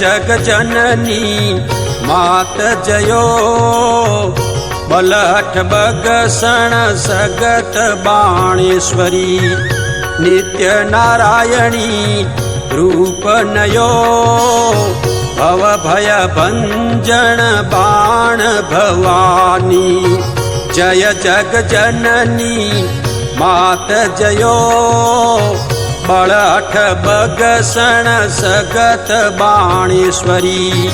जग जननी मात जयो बलहठ बगसण सगत बाणेश्वरी नित्य नारायणी रूप नयो भव भय भंजन बाण भवानी जय जग जननी मात जयो बलहठ बगसण सगत बाणेश्वरी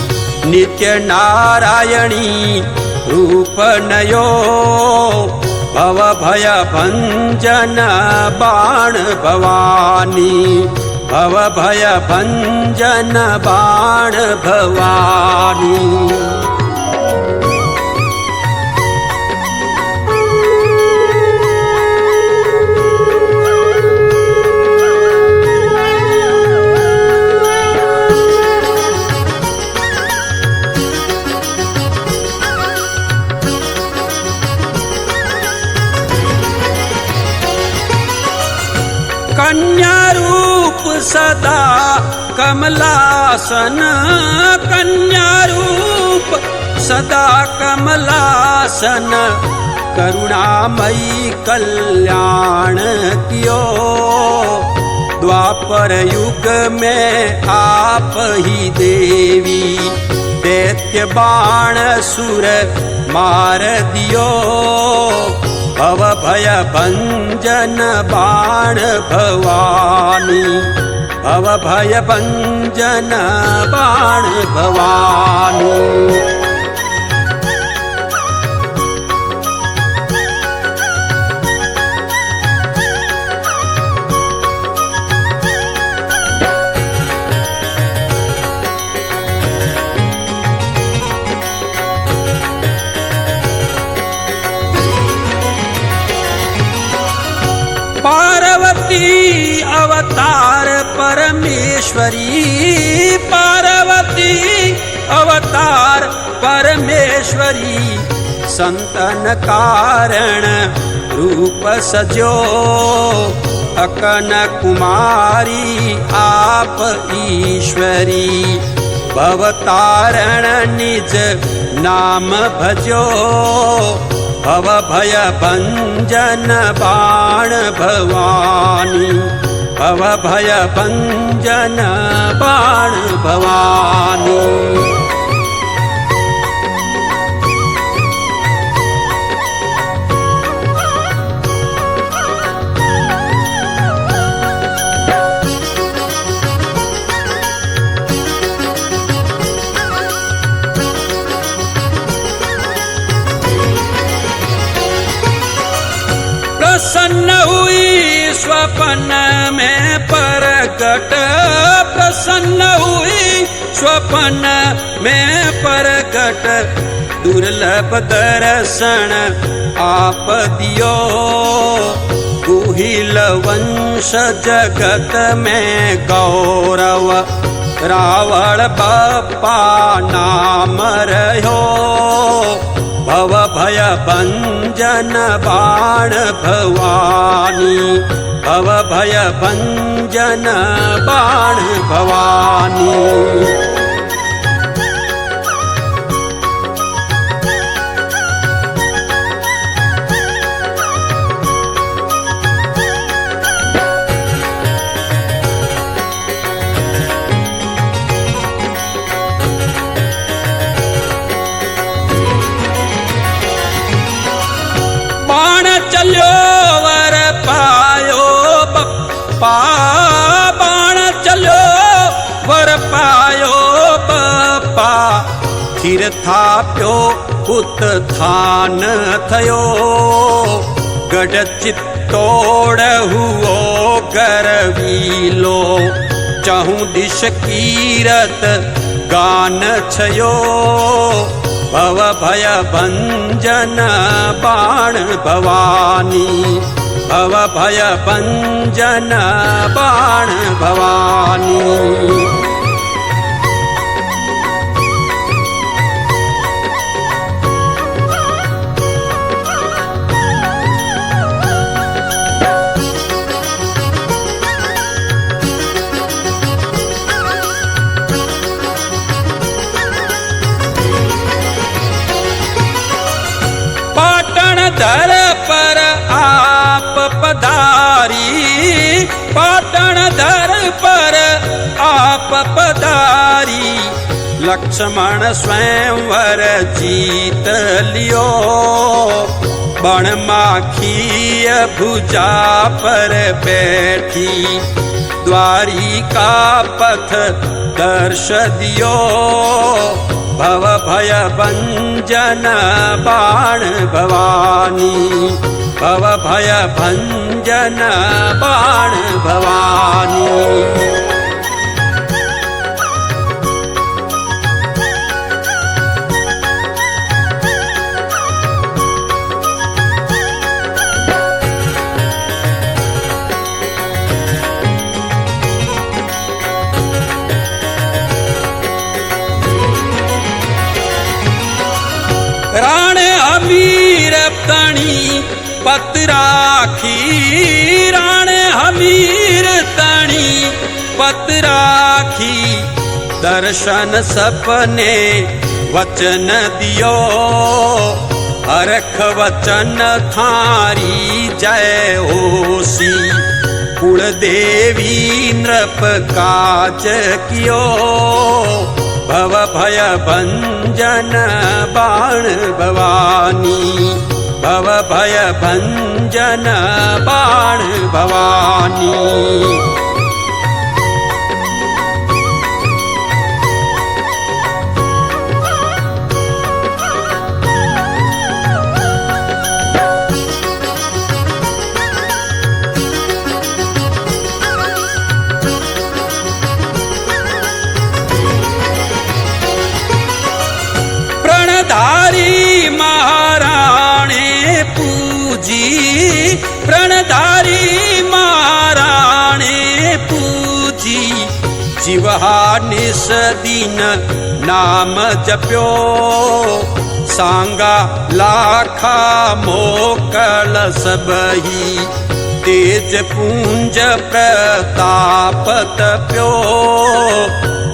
नित्य नारायणी रूप नयो भव भय भंजन बाण भवानी भव भय भंजन बाण भवानी। कन्या रूप सदा कमलासन कन्या रूप सदा कमलासन करुणामयी कल्याण कियो द्वापर युग में आप ही देवी दैत्य बाण सुर मार दियो भव भय भंजन बाण भवानी भव भय भंजन बाण भवानी। पार्वती अवतार परमेश्वरी पार्वती अवतार परमेश्वरी संतन कारण रूप सजो अकन कुमारी आप ईश्वरी भवतारण निज नाम भजो भव भय भंजन बाण भवानी भव भय भंजन बाण भवानी। प्रसन्न हुई स्वप्न में प्रकट प्रसन्न हुई स्वप्न में प्रकट दुर्लभ दर्शन आप दियो गुहिल वंश जगत में गौरव रावण बप्पा नाम रहो भव भय भंजन बाण भवानी भव भय भंजन बाण भवानी। चलो वर पायो बप्पा बाण चलो वर पायो बप्पा थिर थाप्यो उत्थान थयो गढ़ चित्तोड़ हुओ गरवीलो चहु दिश कीरत गान छयो भव भय भंजन बाण भवानी भव भय भंजन बाण भवानी। धर पर आप पधारी, पाटण धर पर आप पधारी। लक्ष्मण स्वयंवर जीत लियो, बण माखी भुजा पर बैठी। द्वारिका पथ दर्श दियो, भव भय भंजन बाण भवानी। भव भय भंजन बाण भवानी। राण हमीर तणी पत राखी, राण हमीर तणी पत राखी। दर्शन सपने वचन दियो, हरख वचन थारी जय होसी। कुल देवी नृप काज कियो, भव भय भंजन बाण भवानी। भव भय भंजन बाण भवानी। प्रणधारी महाराणे पूजी, प्रणधारी महाराणे पूजी। जिवहा निस दिन नाम जप्यो, सांगा लाखा मोकल सबही। तेज पुंज प्रताप तप्यो,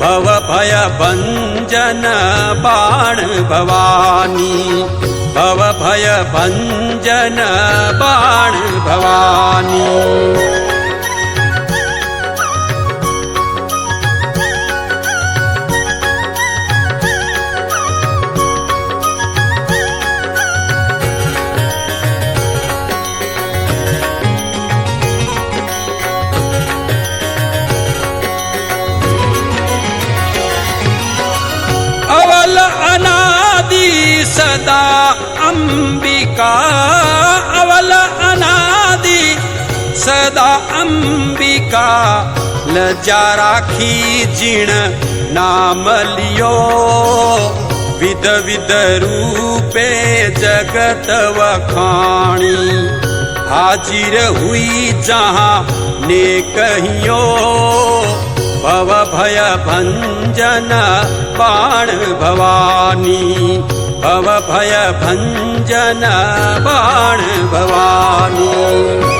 भव भय भंजन बाण भवानी। भव भय भंजन बाण भवानी। अवल अनादि सदा अंबिका, अवल अनादि सदा अंबिका। लज्जा राखी जिण नाम लियो, विध विध रूपे जगत वखाणी। हाजिर हुई जहाँ ने कहियो, भव भय भंजन बाण भवानी। भव भय भंजन बाण भवानी।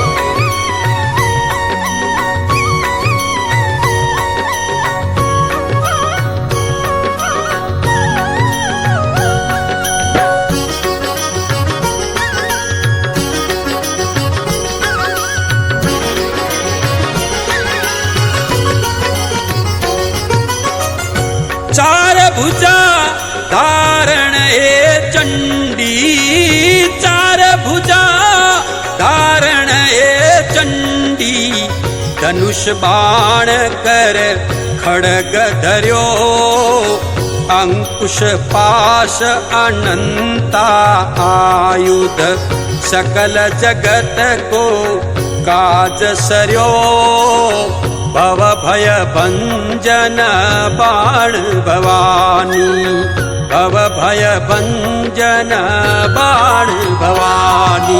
चार भुजा धारण ए चंडी, चार भुजा धारण ए चंडी। धनुष बाण कर खड़ग धर्यो, अंकुश पाश अनंता आयुध। सकल जगत को काज सर्यो, भव भय भंजन बाण भवानी। भव भय भंजन बाण भवानी।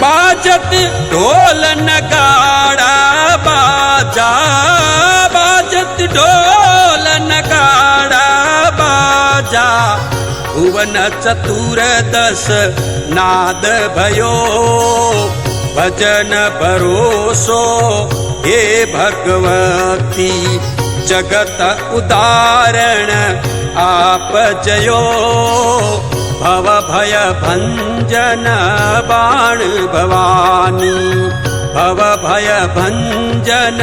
बाजत ढोल नगाड़ा बाजा, बाजत ढोल भुवन चतुर्दश नाद भयो भजन भरोसो हे भगवती जगत उदाहरण आप जयो भव भय भंजन बाण भवानी भव भय भंजन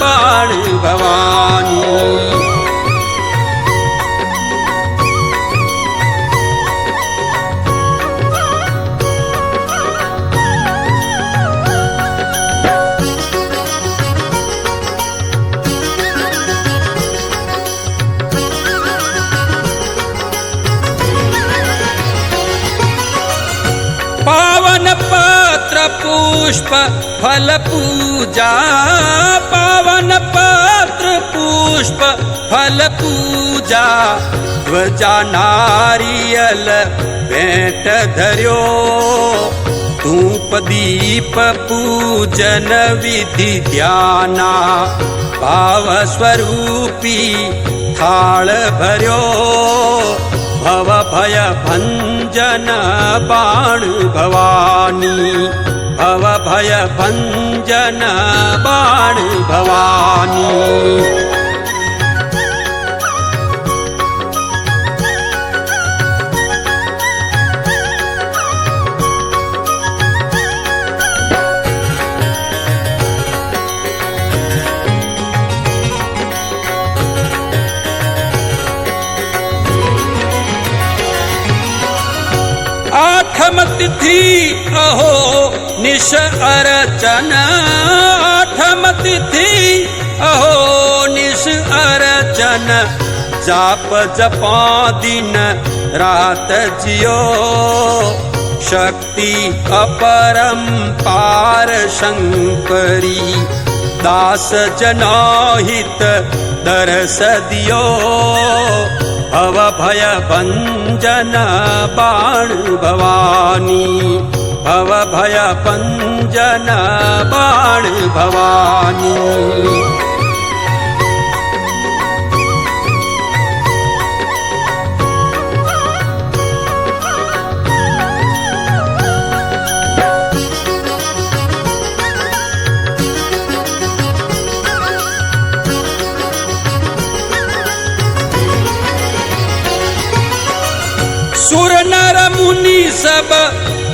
बाण भवानी। पावन पत्र पुष्प फल पूजा पावन पत्र पुष्प फल पूजा ध्वजा नारियल भेंट धर्यो धूप दीप पूजन विधि ध्याना भाव स्वरूपी थाल भर्यो भव भय भंजन बाण भवानी भव भय भंजन बाण भवानी। आठम तिथि अहो निश अर्चन आठम तिथि अहो निश अर्चन जाप जपा दिन रात जियो शक्ति अपरंपार शंकरी दास जनाहित दरस दियो भव भय भंजन बाण भवानी भव भय भंजन बाण भवानी। सुर नर मुनि सब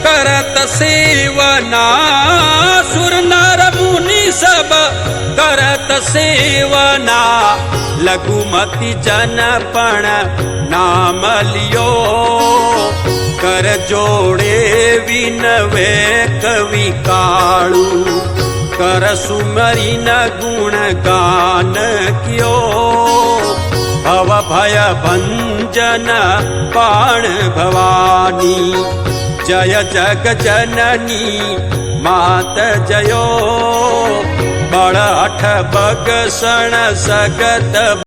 करत सेवना सुर नर मुनि सब करत सेवना लघुमति जनपण नाम लियो कर जोड़े विनवे कवि काळू कर सुमरी न गुण गान कियो भव भय भंजन बाण भवानी जय जग जननी मात जयो बड़ अठ बगसण सगत